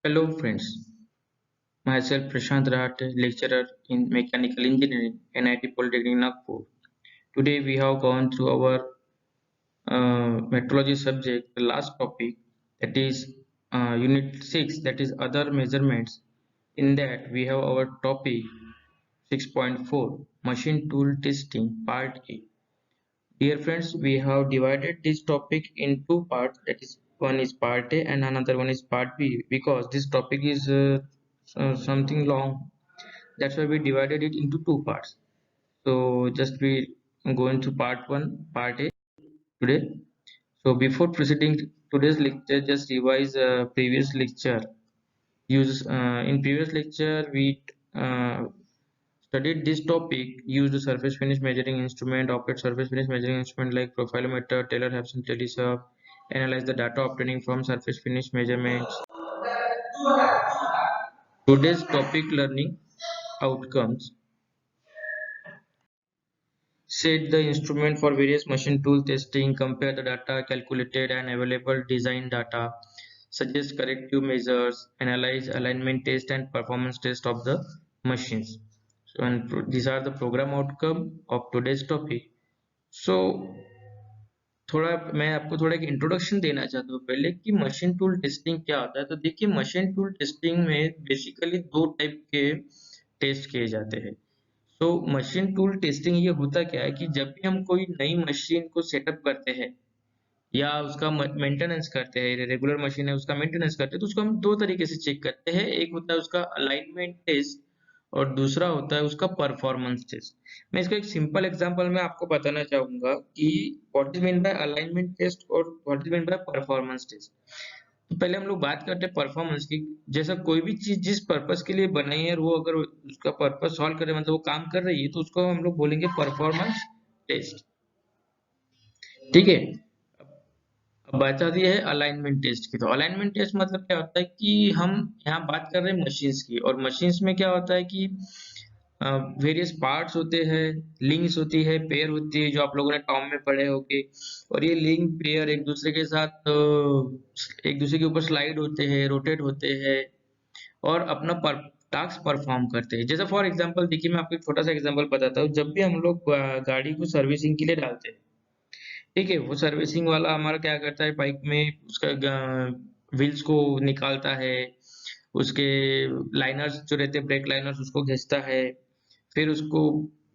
Hello friends, myself Prashant Rahat, lecturer in Mechanical Engineering, NIT Polytechnic Nagpur. Today we have gone through our metrology subject, the last topic, that is Unit 6, that is other measurements. In that we have our topic 6.4, Machine Tool Testing, Part A. Dear friends, we have divided this topic in two parts, that is one is part A and another one is part B, because this topic is something long. That's why we divided it into two parts. So just we go into part 1, part A today. So before proceeding to today's lecture, just revise previous lecture. In previous lecture we studied this topic, use the surface finish measuring instrument, operate surface finish measuring instrument like profilometer, Taylor-Hobson telescope, analyze the data obtaining from surface finish measurements. Today's topic learning outcomes. Set the instrument for various machine tool testing, compare the data calculated and available design data, suggest corrective measures, analyze alignment test and performance test of the machines. So, and these are the program outcome of today's topic. So थोड़ा मैं आपको थोड़ा एक introduction देना चाहता हूँ पहले कि मशीन टूल टेस्टिंग क्या होता है। तो देखिए, मशीन टूल टेस्टिंग में बेसिकली दो टाइप के टेस्ट किए जाते हैं। तो मशीन टूल टेस्टिंग ये होता क्या है कि जब भी हम कोई नई मशीन को सेटअप करते हैं या उसका मेंटेनेंस करते हैं, रेगुलर मशीन है उसका मेंटेनेंस करते हैं, तो उसको हम दो तरीके से चेक करते हैं। एक होता है उसका अलाइनमेंट टेस्ट और दूसरा होता है उसका परफॉर्मेंस टेस्ट। मैं इसका एक सिंपल एग्जांपल में आपको बताना चाहूंगा कि what is mean by alignment test और what is mean by performance test. तो पहले हम लोग बात करते हैं परफॉर्मेंस की। जैसा कोई भी चीज जिस पर्पस के लिए बनाई है, वो अगर उसका पर्पस सॉल्व करे, मतलब वो काम कर रही है, तो उसको हम लोग बोलेंगे परफॉर्मेंस टेस्ट। ठीक है। अब बात आती है अलाइनमेंट टेस्ट की। तो अलाइनमेंट टेस्ट मतलब क्या होता है कि हम यहाँ बात कर रहे हैं मशीन्स की, और मशीन्स में क्या होता है कि वेरियस पार्ट्स होते हैं, लिंक्स होती है, पेयर होती है, जो आप लोगों ने टॉम में पढ़े होंगे। और ये लिंक पेयर एक दूसरे के साथ एक दूसरे के ऊपर स्लाइड होते हैं, रोटेट होते हैं और अपना टास्क परफॉर्म करते हैं। जैसे फॉर एग्जांपल देखिए, मैं आपको एक छोटा सा एग्जांपल बताता हूँ। जब भी हम लोग गाड़ी को सर्विसिंग के लिए डालते हैं, ठीक है, वो सर्विसिंग वाला हमारा क्या करता है, बाइक में उसका व्हील्स को निकालता है, उसके लाइनर्स जो रहते हैं, ब्रेक लाइनर्स, उसको घिसता है, फिर उसको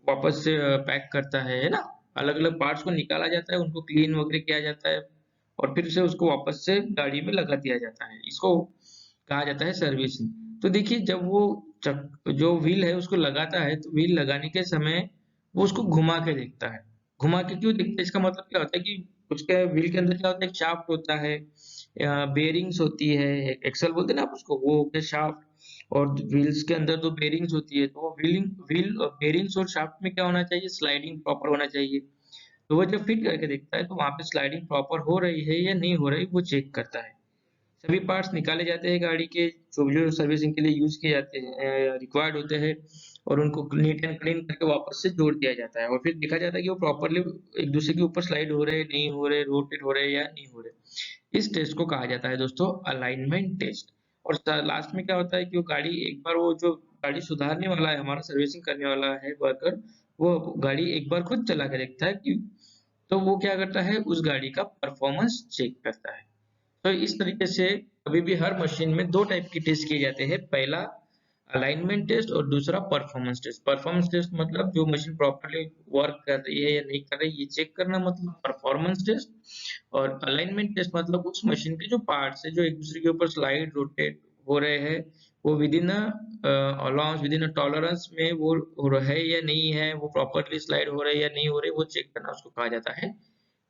वापस से पैक करता है ना। अलग अलग पार्ट्स को निकाला जाता है, उनको क्लीन वगैरह किया जाता है और फिर से उसको वापस से गाड़ी में लगा दिया जाता है। इसको कहा जाता है सर्विसिंग। तो देखिए, जब वो जो व्हील है उसको लगाता है, तो व्हील लगाने के समय वो उसको घुमा के देखता है। घुमा के क्यों देखता है, इसका मतलब क्या होता है कि उसके व्हील के अंदर क्या होता है, एक शाफ्ट होता है, बेरिंग्स होती है, एक्सल बोलते हैं ना आप उसको, वो हो गया शाफ्ट। और व्हील्स के अंदर दो बेरिंग्स होती है, तो वो व्हील बेरिंग्स और शाफ्ट में क्या होना चाहिए, स्लाइडिंग प्रॉपर होना चाहिए। तो वो जब फिट करके देखता है, तो वहां पे स्लाइडिंग प्रॉपर हो रही है या नहीं हो रही, वो चेक करता है। सभी पार्ट्स निकाले जाते हैं गाड़ी के, जो सर्विसिंग के लिए यूज किए जाते हैं, रिक्वायर्ड होते हैं, और उनको नीट एंड क्लीन करके वापस से जोड़ दिया जाता है। और फिर देखा जाता है कि वो प्रॉपरली एक दूसरे के ऊपर स्लाइड हो रहे, नहीं हो रहे, रोटेट हो रहे या नहीं हो रहे। इस टेस्ट को कहा जाता है दोस्तों अलाइनमेंट टेस्ट। और लास्ट में क्या होता है कि वो गाड़ी एक बार, वो जो गाड़ी सुधारने वाला है, हमारा सर्विसिंग करने वाला है वर्कर, वो गाड़ी एक बार खुद चला के देखता है कि, तो वो क्या करता है, उस गाड़ी का परफॉर्मेंस चेक करता है। तो इस तरीके से अभी भी हर मशीन में दो टाइप की टेस्ट किए जाते हैं। पहला अलाइनमेंट टेस्ट और दूसरा परफॉर्मेंस टेस्ट। परफॉर्मेंस टेस्ट मतलब जो मशीन प्रॉपर्ली वर्क कर रही है या नहीं कर रही, ये चेक करना, मतलब परफॉर्मेंस टेस्ट। और अलाइनमेंट टेस्ट मतलब उस मशीन के जो पार्ट्स है, जो एक दूसरे के ऊपर स्लाइड रोटेट हो रहे हैं, वो with in allowance, with in tolerance में वो हो रहा है या नहीं है, वो प्रॉपर्ली स्लाइड हो रहे हैं या नहीं हो रहे, वो चेक करना, उसको कहा जाता है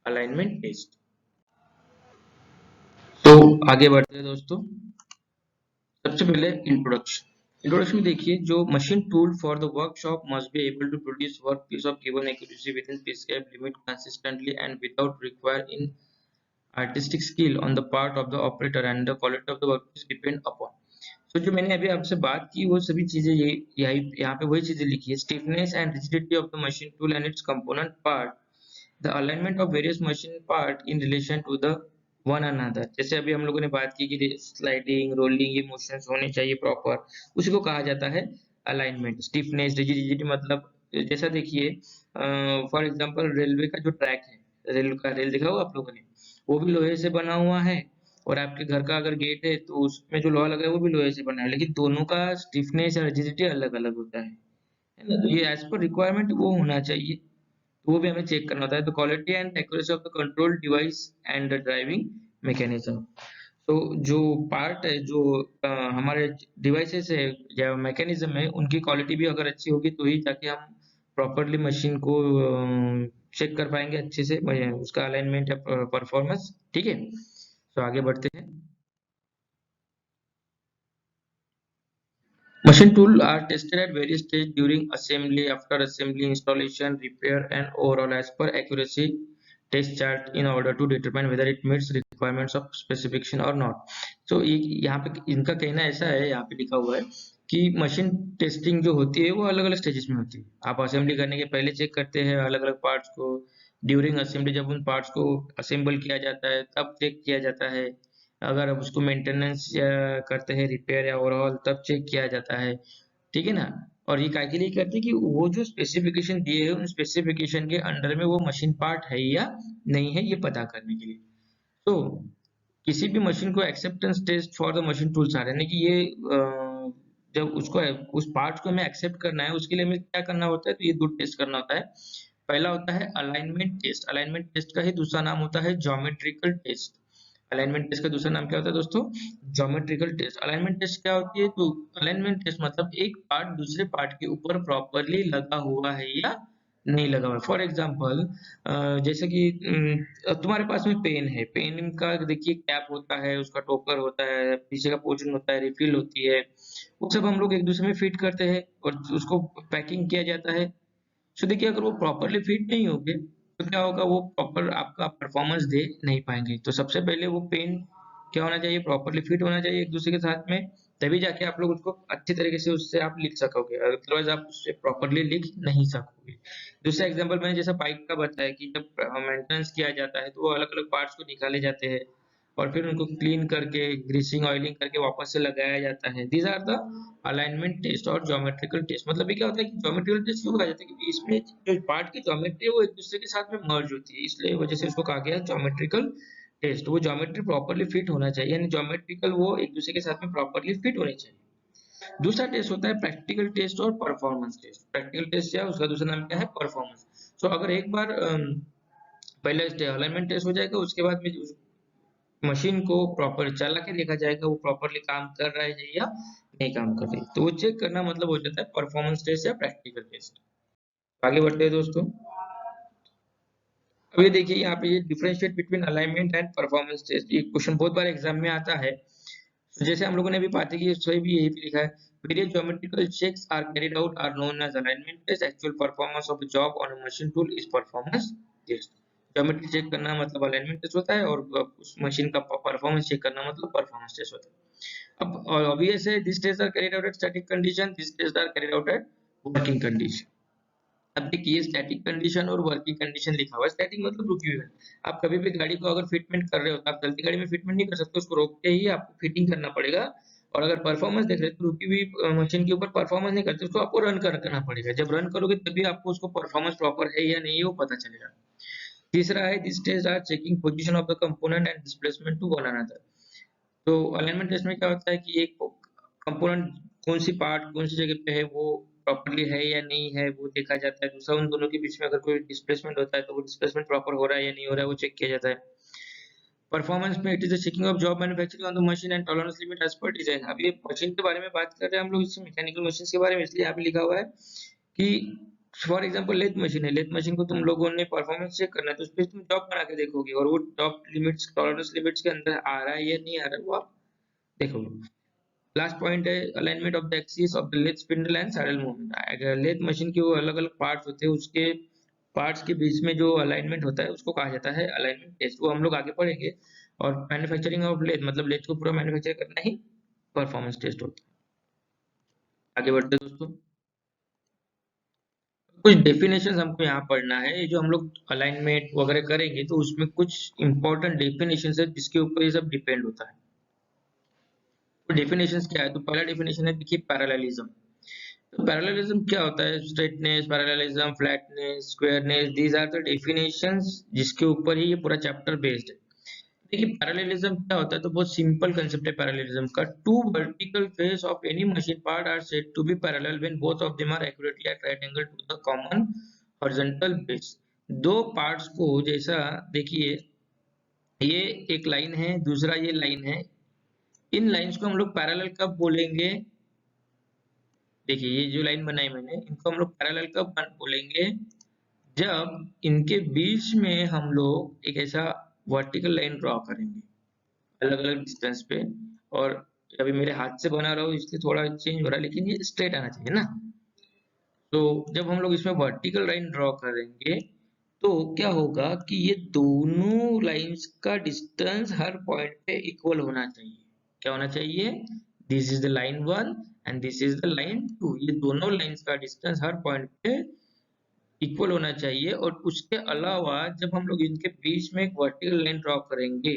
अलाइनमेंट टेस्ट। तो आगे बढ़ते हैं दोस्तों। सबसे पहले इंट्रोडक्शन में देखिए, जो machine tool for the workshop must be able to produce work piece of given accuracy within prescribed limit consistently and without require in artistic skill on the part of the operator, and the quality of the work is depend upon। तो जो मैंने अभी आपसे बात की, वो सभी चीजें यही यहाँ पे वही चीजें लिखी है। Stiffness and rigidity of the machine tool and it's component part, the alignment of various machine part in relation to the one another. जैसे अभी हम लोगों ने बात की कि स्लाइडिंग, रोलिंग, ये मोशंस होने चाहिए प्रॉपर, उसी को कहा जाता है अलाइनमेंट। स्टिफनेस, रिजिडिटी मतलब जैसा देखिए फॉर एग्जांपल रेलवे का जो ट्रैक है, रेल देखा होगा आप लोगों ने, वो भी लोहे से बना हुआ है, और आपके घर का अगर गेट है तो उसमें जो लोहा लगा है वो भी लोहे से बना है, लेकिन दोनों का स्टिफनेस या रिजिडिटी अलग-अलग होता है ना? तो ये एज़ पर रिक्वायरमेंट वो होना चाहिए। तो वो भी हमें चेक करना होता है। तो quality and accuracy of the control device and the driving mechanism. तो जो पार्ट है, जो हमारे डिवाइसेस है या मैकेनिज्म है, उनकी क्वालिटी भी अगर अच्छी होगी तो ही जाके हम प्रॉपरली मशीन को चेक कर पाएंगे अच्छे से, उसका अलाइनमेंट या परफॉर्मेंस। ठीक है, तो आगे बढ़ते हैं। Machine tools are tested at various stages during assembly, after assembly, installation, repair, and overall as per accuracy test chart in order to determine whether it meets requirements of specification or not. So यहाँ पे इनका कहना ऐसा है, यहाँ पे लिखा हुआ है कि मशीन टेस्टिंग जो होती है वो अलग अलग स्टेजेस में होती है। आप असेंबली करने के पहले चेक करते हैं अलग अलग पार्ट्स को, ड्यूरिंग असेंबली जब उन पार्ट्स को असेंबल किया जाता है तब चेक किया जाता है, अगर अब उसको मेंटेनेंस करते हैं, रिपेयर या ओवरऑल, तब चेक किया जाता है। ठीक है ना? और ये काहे के लिए करते हैं कि वो जो स्पेसिफिकेशन दिए हैं उन स्पेसिफिकेशन के अंडर में वो मशीन पार्ट है या नहीं है, ये पता करने के लिए। तो किसी भी मशीन को acceptance test for the machine tools आ रहे हैं, यानी कि ये जब उसको उस पार्ट को हमें एक्सेप्ट करना है उसके लिए हमें क्या करना होता है, तो ये दो टेस्ट करना होता है। पहला होता है अलाइनमेंट टेस्ट। अलाइनमेंट टेस्ट का ही दूसरा नाम होता है ज्योमेट्रिकल टेस्ट। अलाइनमेंट टेस्ट का दूसरा नाम क्या होता है दोस्तों? Geometrical test. अलाइनमेंट टेस्ट क्या होती है? तो अलाइनमेंट टेस्ट मतलब एक पार्ट दूसरे पार्ट के ऊपर प्रॉपरली लगा हुआ है या नहीं लगा हुआ है। फॉर एग्जाम्पल जैसे कि तुम्हारे पास में पेन है, पेन का देखिए कैप होता है, उसका टोकर होता है, पीछे का पोर्शन होता है, रिफिल होती है, वो सब हम लोग एक दूसरे में फिट करते हैं और उसको पैकिंग किया जाता है। सो देखिए अगर वो प्रॉपरली फिट नहीं होंगे तो क्या होगा, वो प्रॉपर आपका परफॉर्मेंस दे नहीं पाएंगे। तो सबसे पहले वो पेन क्या होना चाहिए, प्रॉपरली फिट होना चाहिए एक दूसरे के साथ में, तभी जाके आप लोग उसको अच्छे तरीके से उससे आप लिख सकोगे, अदरवाइज आप उससे प्रॉपरली लिख नहीं सकोगे। दूसरा एग्जांपल मैंने जैसा बाइक का बताया कि जब मेंटेनेंस किया जाता है तो वो अलग अलग पार्ट्स को निकाले जाते हैं और फिर उनको क्लीन करके ग्रीसिंग ऑयलिंग करके वापस से लगाया जाता है। These are the alignment test और ज्योमेट्रिकल टेस्ट। मतलब ये क्या होता है कि ज्योमेट्रिकल टेस्ट क्यों कहा जाता है, क्योंकि इसमें जो पार्ट की ज्योमेट्री है वो एक दूसरे के साथ में मर्ज होती है, इसलिए वजह से इसको कहा गया है ज्योमेट्रिकल टेस्ट। वो ज्योमेट्री प्रॉपरली फिट होना चाहिए, यानी ज्योमेट्रिकल वो एक दूसरे के साथ में प्रॉपरली फिट होनी चाहिए। दूसरा टेस्ट होता है प्रैक्टिकल टेस्ट और परफॉर्मेंस टेस्ट। प्रैक्टिकल टेस्ट क्या है, उसका दूसरा नाम क्या है, परफॉर्मेंस। सो अगर एक बार पहले अलाइनमेंट टेस्ट हो जाएगा, उसके बाद में मशीन को प्रॉपर चला के देखा जाएगा वो प्रॉपरली काम कर रहा है या नहीं काम कर रही, तो वो चेक करना मतलब हो जाता है परफॉर्मेंस टेस्ट या प्रैक्टिकल टेस्ट। आगे बढ़ते हैं दोस्तों। अब ये देखिए यहाँ पे ये differentiate between alignment and performance test, ये क्वेश्चन बहुत बार एग्जाम में आता है। तो जैसे हम लोगों ने अभी बातें की, सही भी यही पे लिखा है, various geometrical checks are carried out are known as alignment test. Actual performance of a job on a machine tool is performance test. Geometry check करना मतलब अलाइनमेंट टेस्ट होता है, और उस मशीन का परफॉर्मेंस चेक करना मतलब परफॉर्मेंस टेस्ट होता है। अब ऑब्वियस है, this test are carried out at static condition, this test are carried out at working condition. अब देखिए स्टैटिक कंडीशन और वर्किंग कंडीशन लिखा हुआ है। स्टैटिक मतलब रुकी हुई है। आप कभी भी गाड़ी को अगर फिटमेंट कर रहे हो तो आप चलती गाड़ी में फिटमेंट नहीं कर सकते, उसको रोक के ही आपको फिटिंग करना पड़ेगा। और अगर परफॉर्मेंस देख रहे हो तो रुकी हुई मशीन के ऊपर परफॉर्मेंस नहीं करते, उसको आपको रन करना पड़ेगा। जब रन करोगे तभी आपको उसको परफॉर्मेंस प्रॉपर है या नहीं है वो पता चलेगा। तीसरा है, this test are checking position of the component and displacement to one another. तो अलाइनमेंट टेस्ट में क्या होता है कि एक कंपोनेंट कौन सी पार्ट कौन सी जगह पे है वो प्रॉपर्ली है या नहीं है वो देखा जाता है। दूसरा उन दोनों के बीच में अगर कोई डिस्प्लेसमेंट होता है तो वो डिस्प्लेसमेंट प्रॉपर हो रहा है या नहीं हो रहा है वो चेक किया जाता है। परफॉर्मेंस में it is the checking of job manufacturing on the machine and tolerance limit as per design. अब ये मशीन के बारे में बात कर रहे हैं हम लोग, इसमें मैकेनिकल मशीन के बारे में, इसलिए यहाँ पे लिखा हुआ है कि फॉर एग्जांपल लेथ मशीन है, लेथ मशीन को तुम लोगों ने परफॉर्मेंस चेक करना है तो उस पे तुम जॉब बना के देखोगे और वो जॉब लिमिट्स टॉलरेंस लिमिट्स के अंदर आ रहा है या नहीं आ रहा है वो आप देखोगे। लास्ट पॉइंट है alignment of the axis of the lathe spindle and saddle movement. अगर लेथ मशीन के वो अलग अलग पार्ट्स होते हैं उसके पार्ट्स के बीच में जो अलाइनमेंट होता है उसको कहा जाता है अलाइनमेंट टेस्ट, वो हम लोग आगे पढ़ेंगे। और मैन्युफैक्चरिंग ऑफ लेथ मतलब लेथ को पूरा मैन्युफैक्चर करना ही परफॉर्मेंस टेस्ट होता है। आगे बढ़ते हैं दोस्तों। कुछ डेफिनेशन हमको यहाँ पढ़ना है। ये जो हम लोग अलाइनमेंट वगैरह करेंगे तो उसमें कुछ इंपॉर्टेंट डेफिनेशन है जिसके ऊपर ये सब डिपेंड होता है। तो डेफिनेशंस क्या है? तो पहला डेफिनेशन है, देखिए, पैरेललिज्म। तो पैरेललिज्म क्या होता है? Straightness, parallelism, flatness, squareness, these are the definitions जिसके ऊपर ही ये पूरा चैप्टर बेस्ड है। देखिए, पैरेललिज्म क्या होता है? तो बहुत सिंपल कंसेप्ट है पैरेललिज्म का। Two vertical face of any machine part are said to be parallel when both of them are accurately at right angle to the common horizontal base. दो पार्ट्स को, जैसा देखिए, ये एक लाइन है, दूसरा ये लाइन है, इन लाइंस को हम लोग पैरेलल कब बोलेंगे? देखिए, ये जो लाइन बनाई मैंने, इनको हम लोग पैरेलल कब बोलेंगे? जब इनके बीच में हम लोग एक ऐसा वर्टिकल लाइन ड्रॉ करेंगे अलग अलग डिस्टेंस पे। और अभी मेरे हाथ से बना रहा हूँ इसलिए थोड़ा चेंज हो रहा है, लेकिन ये स्ट्रेट आना चाहिए ना। तो जब हम लोग इसमें वर्टिकल लाइन ड्रॉ करेंगे तो क्या होगा कि ये दोनों लाइंस का डिस्टेंस हर पॉइंट पे इक्वल होना चाहिए। क्या होना चाहिए? This is the line 1 and this is the line 2। ये दोनों लाइंस का डिस्टेंस हर पॉइंट पे इक्वल होना चाहिए। और उसके अलावा जब हम लोग इनके बीच में एक वर्टिकल लाइन ड्रॉ करेंगे,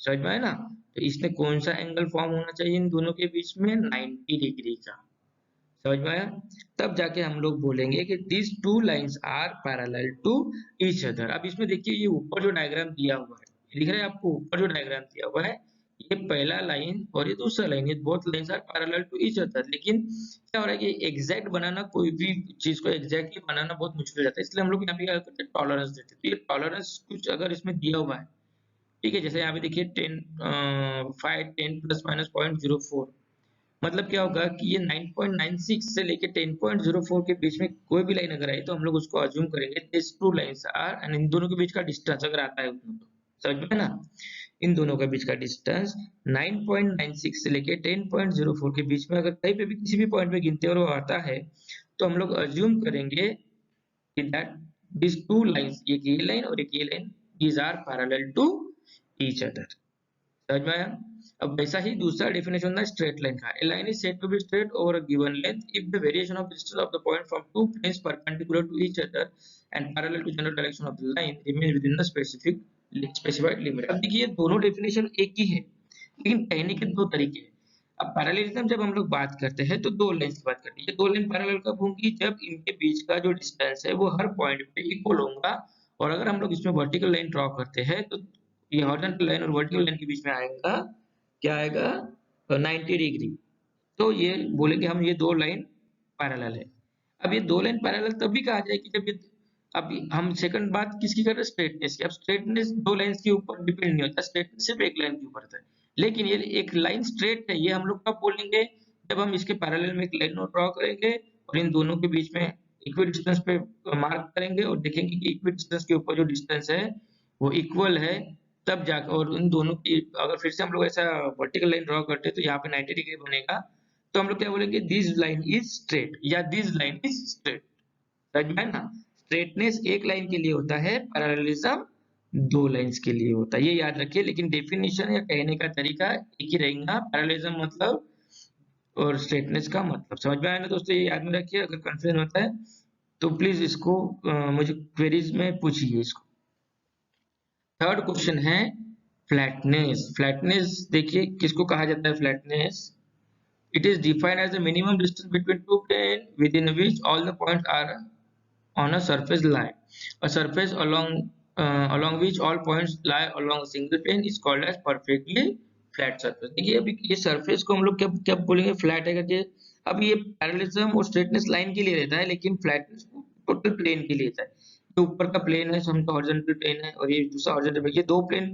समझ में आया ना, तो इसमें कौन सा एंगल फॉर्म होना चाहिए इन दोनों के बीच में? 90 डिग्री का। समझ में आया? तब जाके हम लोग बोलेंगे कि this two lines are parallel to each other. अब इसमें देखिए, ये ऊपर जो डायग्राम दिया हुआ है, लिख रहे हैं आपको, ऊपर जो डायग्राम दिया हुआ है, ये पहला लाइन और ये दूसरा लाइन, ये both lines are parallel to each other. लेकिन क्या हो रहा है कि एग्जैक्ट बनाना, कोई भी चीज को एग्जैक्टली बनाना बहुत मुश्किल जाता है, इसलिए हम लोग यहाँ पे क्या करते हैं, टॉलरेंस देते हैं। तो ये टॉलरेंस कुछ अगर इसमें दिया हुआ है, ठीक है, जैसे यहाँ पे देखिए 10 5 10 प्लस माइनस 0.04, मतलब क्या होगा कि ये 9.96 से लेके 10.04 के बीच में कोई भी लाइन अगर आई तो हम लोग उसको अज्यूम करेंगे this two lines are, and इन दोनों के बीच का डिस्टेंस अगर आता है उतना, तो समझ में ना, इन दोनों के बीच का डिस्टेंस 9.96 से लेके 10.04 के बीच में अगर कहीं पे भी किसी भी पॉइंट पे गिनते और वो आता है, तो हम लोग अज्यूम करेंगे कि दैट दिस टू लाइंस, एक ये लाइन और एक ये line, these are parallel to each other. समझ में आया? अब वैसा ही दूसरा डेफिनेशन होता है स्ट्रेट लाइन का। A line is said to be straight over a given length if the variation of distance of the point from two planes perpendicular to each other and parallel to general direction of the line remain within the specified limit. अब देखिए, ये दोनों definition एक ही है, लेकिन कहने के दो तरीके हैं। अब पैरेललिज्म जब हम लोग बात करते हैं तो दो लाइन की बात करते हैं। ये दो लाइन पैरेलल कब होंगी? जब इनके बीच का जो डिस्टेंस है वो हर पॉइंट पे इक्वल होगा। और अगर हम लोग इसमें वर्टिकल लाइन ड्रॉ करते हैं तो ये हॉरिजॉन्टल लाइन और वर्टिकल लाइन के बीच में आएगा, क्या आएगा? 90 डिग्री। तो ये बोलेंगे हम, ये दो लाइन पैरेलल है। अब ये दो लाइन पैरेलल तभी कहा जाएगी जब ये, अब हम सेकंड बात किसकी कर रहे हैं? स्ट्रेटनेस की। अब स्ट्रेटनेस दो लाइंस के ऊपर डिपेंड नहीं होता, स्ट्रेटनेस सिर्फ एक लाइन के ऊपर होता है। लेकिन ये एक लाइन स्ट्रेट है, ये हम लोग कब बोलेंगे? जब हम इसके पैरेलल में एक लाइन ड्रॉ करेंगे और इन दोनों के बीच में इक्वल डिस्टेंस पे मार्क करेंगे और देखेंगे कि इक्वल डिस्टेंस के ऊपर जो डिस्टेंस है वो इक्वल है, तब जाकर, और उन दोनों की अगर फिर से हम लोग ऐसा वर्टिकल लाइन ड्रॉ करते हैं तो यहाँ पे 90 डिग्री बनेगा, तो हम लोग क्या बोलेंगे? दिस लाइन इज स्ट्रेट या दिस लाइन इज स्ट्रेट। समझ में आया ना? स्ट्रेटनेस एक लाइन के लिए होता है, पैरेललिज्म दो लाइंस के लिए होता है, ये याद रखिए। लेकिन डेफिनेशन या कहने का तरीका एक ही रहेगा, पैरेललिज्म मतलब और स्ट्रेटनेस का मतलब। समझ में आया ना दोस्तों? ये याद में रखिए। अगर कंफ्यूजन होता है तो प्लीज इसको मुझे क्वेरीज में पूछिए इसको। थर्ड क्वेश्चन है फ्लैटनेस। फ्लैटनेस देखिए किसको कहा जाता है? Flatness, it is defined as the minimum distance between two planes within which all the points are on a surface line. A surface along which all points lie along a single plane is called as perfectly flat surface. देखिए, अभी ये surface को हम लोग क्या क्या बोलेंगे? Flat है करके। अब ये पैरेललिज्म और स्ट्रेटनेस लाइन के लिए रहता है, लेकिन फ्लैटनेस टोटल प्लेन के लिए रहता है। जो ऊपर का प्लेन है समझो हॉरिजॉन्टल प्लेन है और ये दूसरा हॉरिजॉन्टल प्लेन, ये दो प्लेन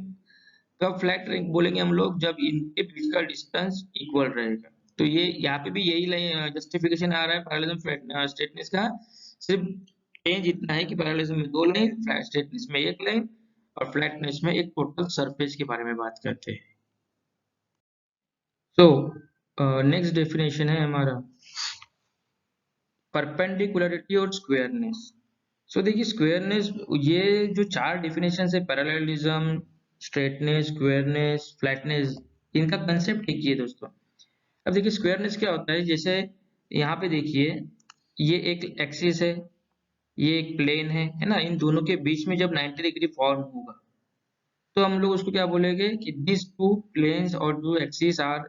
कब फ्लैट बोलेंगे हम लोग? जब इनके बीच का डिस्टेंस इक्वल रहेगा। तो ये यहाँ पे भी यही जस्टिफिकेशन आ रहा है पैरेललिज्म स्ट्रेटनेस का। सिर्फ चेंज इतना है कि पैरेललिज्म में दो लाइन, स्ट्रेटनेस में एक लाइन, और फ्लैटनेस में एक टोटल सरफेस के बारे में बात करते हैं। सो नेक्स्ट डेफिनेशन है हमारा परपेंडिकुलरिटी और स्क्वायरनेस। सो देखिए, स्क्वायरनेस, ये जो चार डेफिनेशन है, पैरेललिज्म, स्ट्रेटनेस, स्क्वायरनेस, फ्लैटनेस, इनका कंसेप्ट एक ही है दोस्तों। अब देखिए, स्क्वायरनेस क्या होता है? जैसे यहाँ पे देखिए, ये एक एक्सिस है ये एक प्लेन है ना, इन दोनों के बीच में जब 90 डिग्री फॉर्म होगा तो हम लोग उसको क्या बोलेंगे कि दिस टू प्लेन्स और two axis are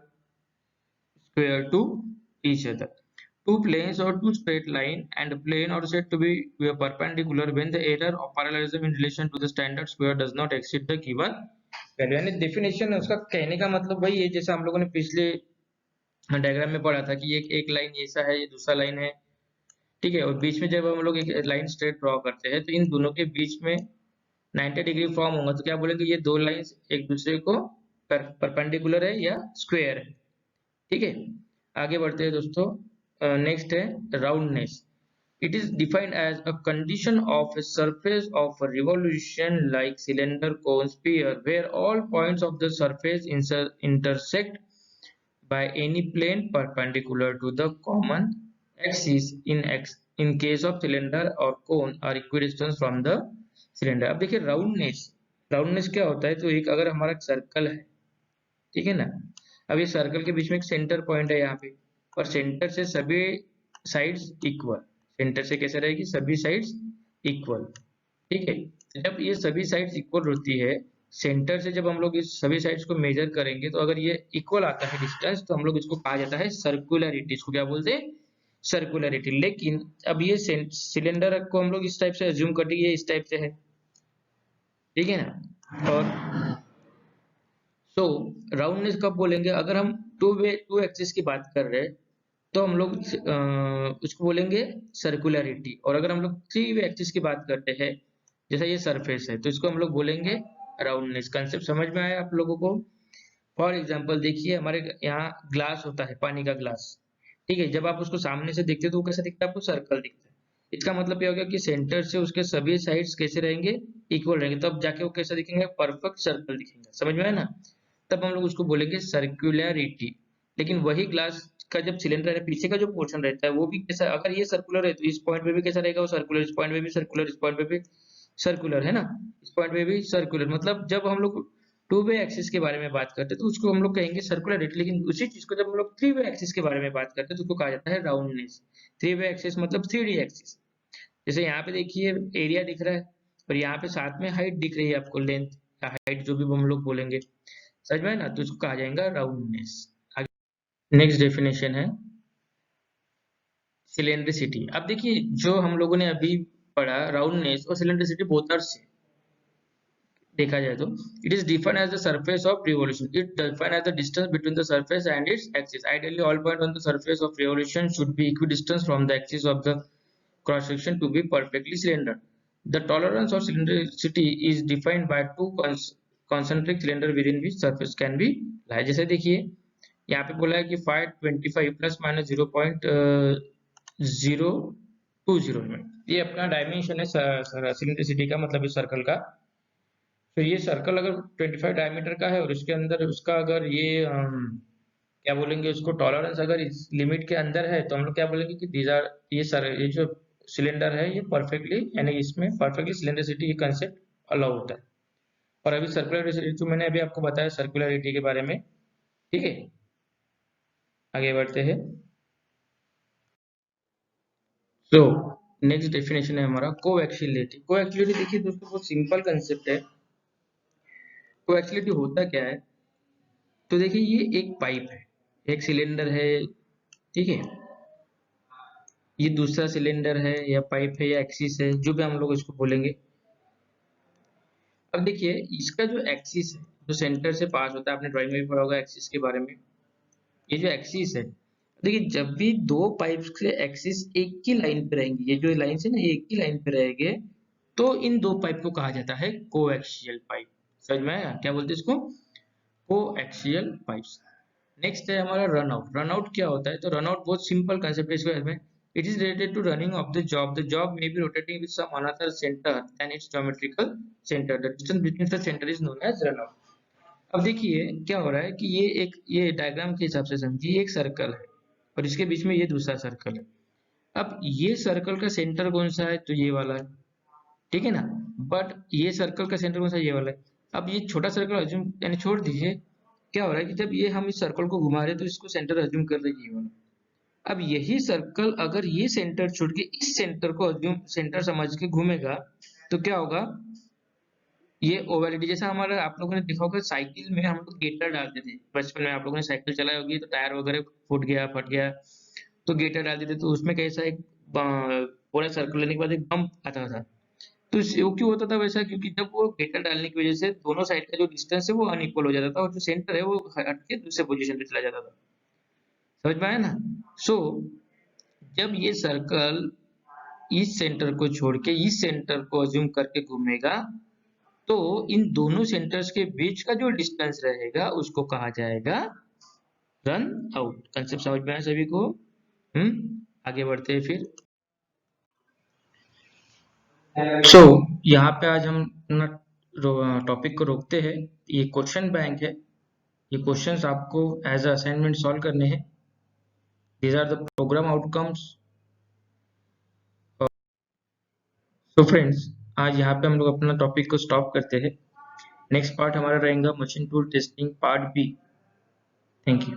square to each other. Two planes or two straight line and plane are said to be perpendicular when the error of parallelism in relation to the standard square does not exceed the given value. यानी definition उसका कहने का मतलब वही है जैसा हम लोगों ने पिछले डायग्राम में पढ़ा था कि एक लाइन ऐसा है, ये दूसरा लाइन है, ठीक है, और बीच में जब हम लोग एक लाइन स्ट्रेट ड्रॉ करते हैं तो इन दोनों के बीच में 90 डिग्री फॉर्म होगा तो क्या बोलेंगे ये दो लाइंस एक दूसरे को परपेंडिकुलर है या स्क्वायर है, ठीक है। आगे बढ़ते हैं दोस्तों, नेक्स्ट है roundness. It is defined as a condition of a surface of a revolution like cylinder, cone, sphere where all points of the surface intersect by any plane perpendicular to the common axis in case of cylinder or cone are equidistant from the cylinder। अब देखिए roundness क्या होता है, तो एक अगर हमारा circle है, ठीक है ना, अब ये सर्कल के बीच में एक सेंटर पॉइंट है यहाँ पे, और सेंटर से सभी साइड्स इक्वल, सेंटर से कैसे रहेगी सभी साइड्स इक्वल, ठीक है। जब ये सभी साइड्स इक्वल होती है, सेंटर से जब हम लोग इस सभी साइड्स को मेजर करेंगे तो अगर ये इक्वल आता है डिस्टेंस तो हम लोग इसको कहा जाता है सर्कुलरिटी। इसको क्या बोलते हैं, सर्कुलरिटी। लेकिन अब ये सिलेंडर को हम लोग इस टाइप से अज्यूम कर ये इस टाइप से है, ठीक है ना। और सो राउंडनेस कब बोलेंगे, अगर हम टू एक्सिस की बात कर रहे हैं तो हम लोग उसको बोलेंगे सर्कुलरिटी, और अगर हम लोग थ्री वे एक्सिस की बात करते हैं जैसा ये सरफेस है तो इसको हम लोग बोलेंगे राउंडनेस। कंसेप्ट समझ में आया आप लोगों को। फॉर एग्जांपल देखिए हमारे यहाँ ग्लास होता है, पानी का ग्लास, ठीक है, जब आप उसको सामने से देखते हो तो वो कैसा दिखता है, आपको सर्कल दिखता है। इसका मतलब ये हो गया कि सेंटर से उसके सभी साइड्स कैसे रहेंगे, इक्वल रहेंगे, तब जाके वो कैसा दिखेंगे, परफेक्ट सर्कल दिखेंगे। समझ में आया ना, तब हम लोग उसको बोलेंगे सर्कुलरिटी। लेकिन वही ग्लास का जब सिलेंडर है पीछे का जो पोर्शन रहता है वो भी कैसा, अगर ये सर्कुलर है तो इस पॉइंट पे भी कैसा रहेगा वो सर्कुलर, इस पॉइंट पे भी सर्कुलर, इस पॉइंट पे भी सर्कुलर, है ना, इस पॉइंट पे भी सर्कुलर। मतलब जब हम लोग टू वे एक्सिस के बारे में बात करते हैं तो उसको हम लोग कहेंगे सर्कुलरिटी, लेकिन उसी चीज को जब हम लोग थ्री वे एक्सिस के बारे में बात करते हैं तो उसको कहा जाता है राउंडनेस। थ्री वे एक्सिस मतलब 3D एक्सिस। जैसे यहाँ पे देखिए एरिया दिख रहा है और यहाँ पे साथ में हाइट दिख रही है आपको, लेंथ या हाइट जो भी हम लोग बोलेंगे, समझ में, ना, तो इसको कहा जाएगा राउंडनेस। नेक्स्ट डेफिनेशन है सिलेंड्रिसिटी। अब देखिए जो हम लोगों ने अभी पढ़ा, राउंडनेस और सिलेंड्रिसिटी बोथ आर सेम। देखा जाए तो it is defined as the surface of revolution, it defined as the distance between the surface and its axis. Ideally all point on the surface of revolution should be equidistance from the axis of the cross section to be perfectly cylinder. The tolerance of cylindricity is defined by two concentric cylinder within which surface can be lie। जैसे देखिए यहाँ पे बोला है कि 525 plus minus 0.020 mm, ये अपना dimension है सिलिंड्रिसिटी का, मतलब इस सर्कल का। तो ये सर्कल अगर 25 डायमीटर का है और इसके अंदर उसका अगर ये क्या बोलेंगे उसको, टॉलरेंस अगर इस लिमिट के अंदर है तो हम लोग क्या बोलेंगे कि दीज आर, ये जो सिलेंडर है ये परफेक्टली, यानी इसमें परफेक्टली सिलेंडरिसिटी ये कंसेप्ट अलाउ होता है। और अभी सर्कुलरिटी जो मैंने अभी आपको बताया सर्कुलरिटी के बारे में, ठीक है। आगे बढ़ते हैं। सो नेक्स्ट डेफिनेशन है हमारा कोएक्सियलिटी। कोएक्सियलिटी देखिए दोस्तों बहुत सिंपल कंसेप्ट है। कोएक्सियलिटी होता क्या है, तो देखिए ये एक पाइप है, एक सिलेंडर है, ठीक है, ये दूसरा सिलेंडर है या पाइप है या एक्सिस है, जो भी हम लोग इसको बोलेंगे। अब देखिए इसका जो एक्सिस है जो सेंटर से पास होता है, आपने ड्राइंग में भी पढ़ा होगा एक्सिस के बारे में, ये जो एक्सिस है, देखिए जब भी दो पाइप्स के एक्सिस एक ही लाइन पे रहेंगे, ये जो लाइन है ना ये एक ही लाइन पे रहेंगे, तो इन दो पाइप को कहा जाता है कोएक्सियल पाइप। समझ में आया, क्या बोलते हैं इसको, कोएक्सियल पाइप्स। नेक्स्ट है हमारा रन आउट। रन आउट क्या होता है, तो रन आउट बहुत सिंपल कंसेप्ट है इसके बारे में। It is related to running of the job. The job may be rotating with some another center than its geometrical center. The distance between the center is known as run out. अब देखिए क्या हो रहा है कि ये diagram के हिसाब से समझिए, एक सर्कल है और इसके बीच में ये दूसरा सर्कल है। अब ये सर्कल का सेंटर कौन सा है, तो ये वाला है, ठीक है ना, बट ये सर्कल का सेंटर कौन सा है, ये वाला है। अब ये छोटा सर्कल अज्यूम, यानी छोड़ दीजिए, क्या हो रहा है कि जब ये हम इस सर्कल को घुमा रहे हैं तो इसको सेंटर अज्यूम कर रहे हैं ये वाला, अब यही सर्कल अगर ये सेंटर छोड़ के इस सेंटर को अज्यूम सेंटर समझ के घूमेगा तो क्या होगा, ये ओवलिटी जैसा हमारा आप लोगों ने देखा होगा साइकिल में हम लोग गेटर डालते थे बचपन में, आप लोगों ने साइकिल चलाई होगी तो टायर वगैरह फूट गया फट गया तो गेटर डाल देते तो उसमें कैसा एक पूरा सर्कल लेने के बाद एक बम्प आता था। तो वो क्यों होता था वैसा, क्योंकि जब वो गेटर डालने की वजह से दोनों साइड का जो डिस्टेंस है वो अनइक्वल हो जाता था और जो सेंटर है वो हट के दूसरे पोजीशन पे चला जाता था। समझ में आया ना? सो जब ये सर्कल इस सेंटर को छोड़ के इस सेंटर को अज्यूम करके घूमेगा तो इन दोनों सेंटर्स के बीच का जो डिस्टेंस रहेगा उसको कहा जाएगा रन आउट। कंसेप्ट समझ में आया सभी को? आगे बढ़ते हैं फिर। यहाँ पे आज हम अपना टॉपिक को रोकते हैं। ये क्वेश्चन बैंक है, ये क्वेश्चंस आपको एज असाइनमेंट सॉल्व करने हैं। These are the programme outcomes. तो फ्रेंड्स आज यहाँ पे हम लोग अपना टॉपिक को स्टॉप करते हैं। नेक्स्ट पार्ट हमारा रहेगा machine tool testing part B. Thank you.